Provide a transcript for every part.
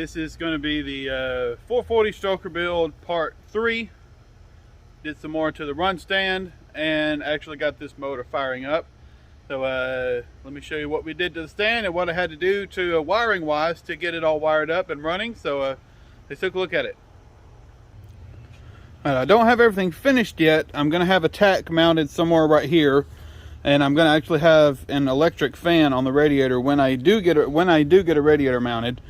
This is going to be the 440 stroker build part 3. Did some more to the run stand and actually got this motor firing up. So let me show you what we did to the stand and what I had to do to wiring wise to get it all wired up and running. So let's take a look at it. All right, I don't have everything finished yet. I'm going to have a tack mounted somewhere right here, and I'm going to actually have an electric fan on the radiator when I do get a radiator mounted.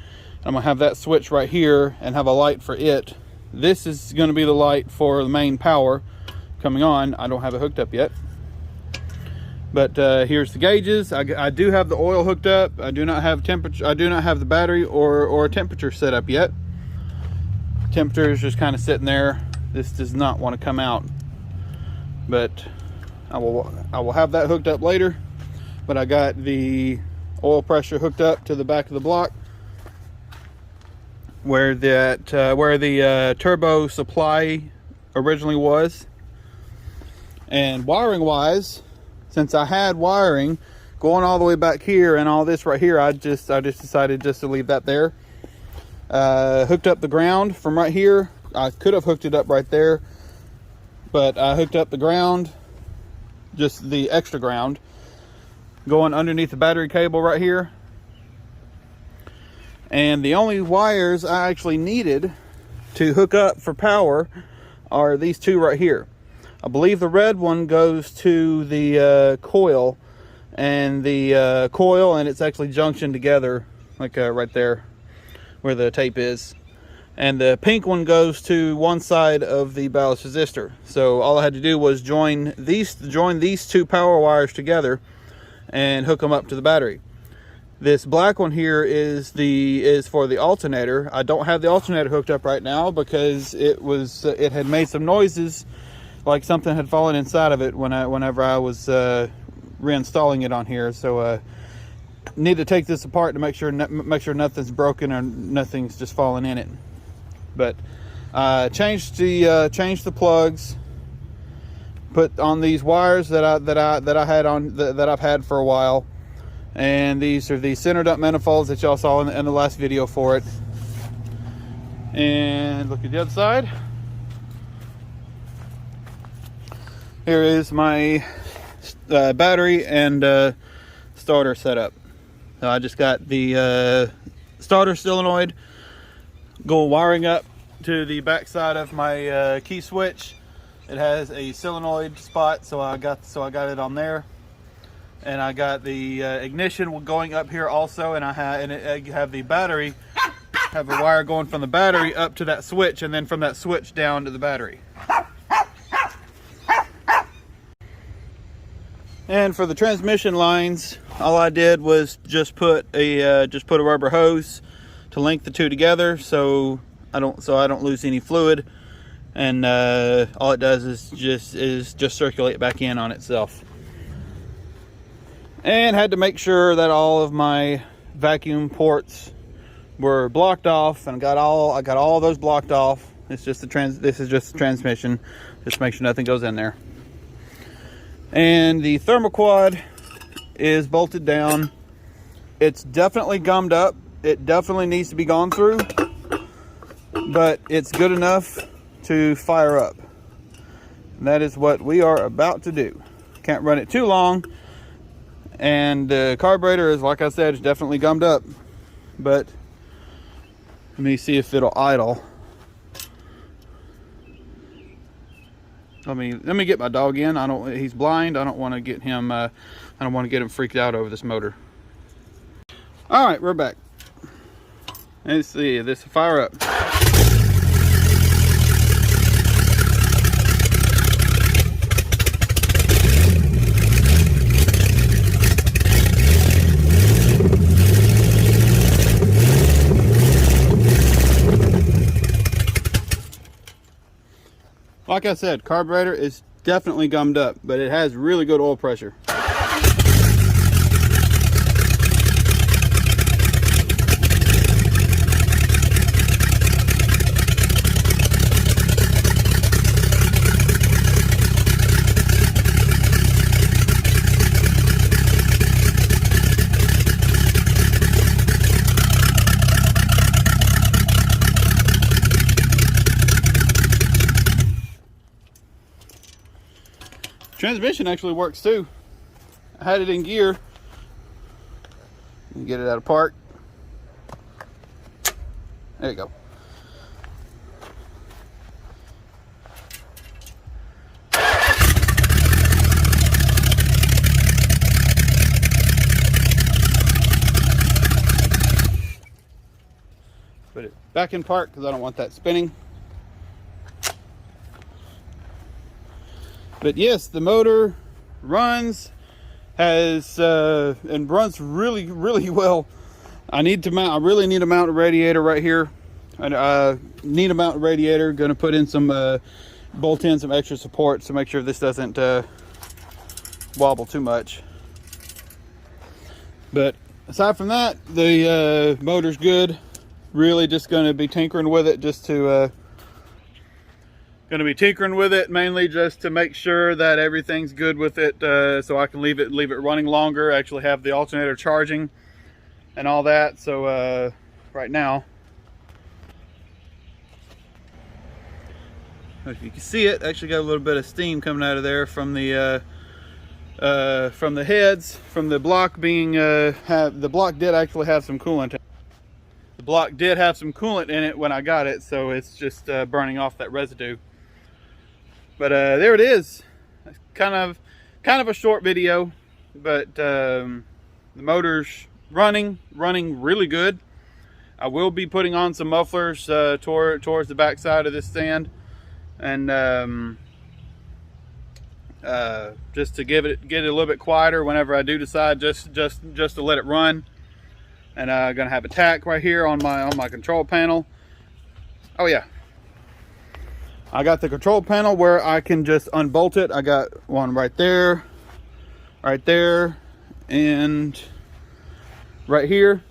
I'm going to have that switch right here and have a light for it. This is going to be the light for the main power coming on. I don't have it hooked up yet. But here's the gauges. I do have the oil hooked up. I do not have temperature. I do not have the battery or temperature set up yet. Temperature is just kind of sitting there. This does not want to come out, but I will have that hooked up later. But I got the oil pressure hooked up to the back of the block, where the turbo supply originally was. And wiring wise, since I had wiring going all the way back here and all this right here, I just decided just to leave that there. Hooked up the ground from right here. I could have hooked it up right there, but I hooked up the ground, just the extra ground, going underneath the battery cable right here. And the only wires I actually needed to hook up for power are these two right here. I believe the red one goes to the coil, and the coil and it's actually junctioned together, like right there where the tape is. And the pink one goes to one side of the ballast resistor. So all I had to do was join these two power wires together and hook them up to the battery. This black one here is for the alternator. I don't have the alternator hooked up right now because it had made some noises, like something had fallen inside of it whenever I was reinstalling it on here. So need to take this apart to make sure nothing's broken or nothing's just falling in it. But changed the plugs, put on these wires that I've had for a while, and these are the center dump manifolds that y'all saw in the last video for it. And look at the other side. Here is my battery and starter setup. So I just got the starter solenoid wiring up to the back side of my key switch. It has a solenoid spot, so I got it on there, and I got the ignition going up here also, and I have the battery, have a wire going from the battery up to that switch, and then from that switch down to the battery. And for the transmission lines, all I did was just put a rubber hose to link the two together, so I don't lose any fluid, and all it does is just circulate back in on itself. And had to make sure that all of my vacuum ports were blocked off, and I got all those blocked off. This is just the transmission. Just make sure nothing goes in there. And the thermoquad is bolted down. It's definitely gummed up. It definitely needs to be gone through, but it's good enough to fire up. And that is what we are about to do. Can't run it too long, and the carburetor is, like I said, is definitely gummed up, but let me see if it'll idle. Let me get my dog in. He's blind. I don't want to get him freaked out over this motor. All right, we're back. Let's see, this will fire up. Like I said, carburetor is definitely gummed up, but it has really good oil pressure. Transmission actually works too. I had it in gear. Get it out of park. There you go. Put it back in park because I don't want that spinning. But yes, the motor runs, and runs really well. I really need to mount a radiator right here. I need a mount a radiator. Going to put in some bolt in some extra support to make sure this doesn't wobble too much. But aside from that, the motor's good. Really just going to be tinkering with it mainly just to make sure that everything's good with it, so I can leave it running longer, actually have the alternator charging and all that. So right now, if you can see it, actually got a little bit of steam coming out of there from the heads, from the block being the block did actually have some coolant. The block did have some coolant in it when I got it, so it's just burning off that residue. But there it is. It's kind of a short video, but the motor's running really good. I will be putting on some mufflers towards the back side of this stand, and just to get it a little bit quieter whenever I do decide just to let it run. And I'm gonna have a tack right here on my control panel. Oh yeah, I got the control panel where I can just unbolt it. I got one right there, and right here.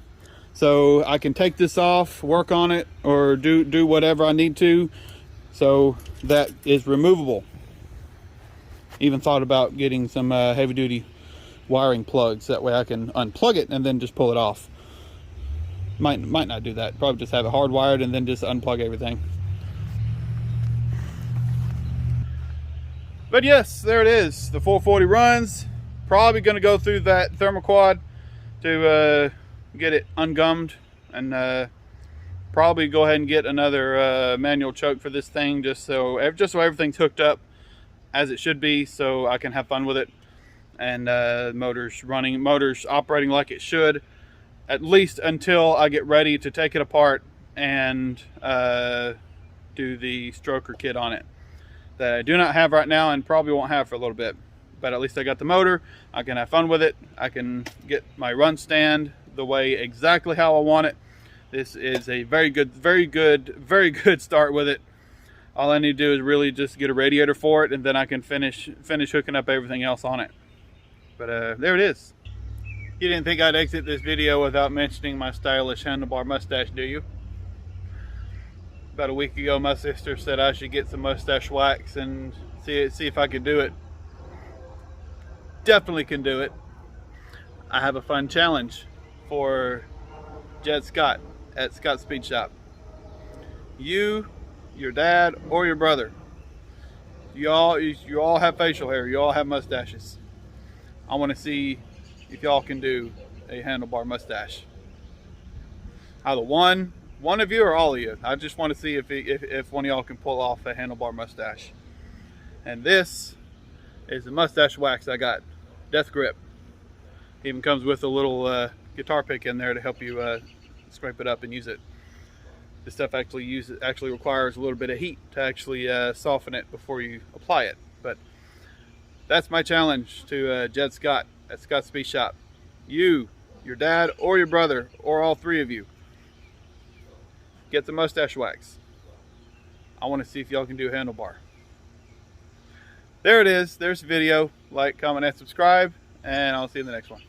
So I can take this off, work on it, or do whatever I need to. So that is removable. Even thought about getting some heavy duty wiring plugs. That way I can unplug it and then just pull it off. Might not do that. Probably just have it hardwired and then just unplug everything. But yes, there it is. The 440 runs. Probably going to go through that thermoquad to get it ungummed, and probably go ahead and get another manual choke for this thing, just so everything's hooked up as it should be, so I can have fun with it. And motor's operating like it should, at least until I get ready to take it apart and do the stroker kit on it, that I do not have right now and probably won't have for a little bit. But at least I got the motor. I can have fun with it. I can get my run stand the way exactly how I want it. This is a very good start with it. All I need to do is really just get a radiator for it, and then I can finish hooking up everything else on it. But there it is. You didn't think I'd exit this video without mentioning my stylish handlebar mustache, do you? About a week ago, my sister said I should get some mustache wax and see if I could do it. Definitely can do it. I have a fun challenge for Jed Scott at Scott Speed Shop. You, your dad, or your brother, you all have facial hair, you all have mustaches. I want to see if y'all can do a handlebar mustache. Either one of you or all of you. I just want to see if one of y'all can pull off a handlebar mustache. And this is the mustache wax I got. Death Grip. Even comes with a little guitar pick in there to help you scrape it up and use it. This stuff actually requires a little bit of heat to actually soften it before you apply it. But that's my challenge to Jed Scott at Scott Speed Shop. You, your dad, or your brother, or all three of you, get the mustache wax. I want to see if y'all can do a handlebar. There it is. There's the video. Like, comment, and subscribe, and I'll see you in the next one.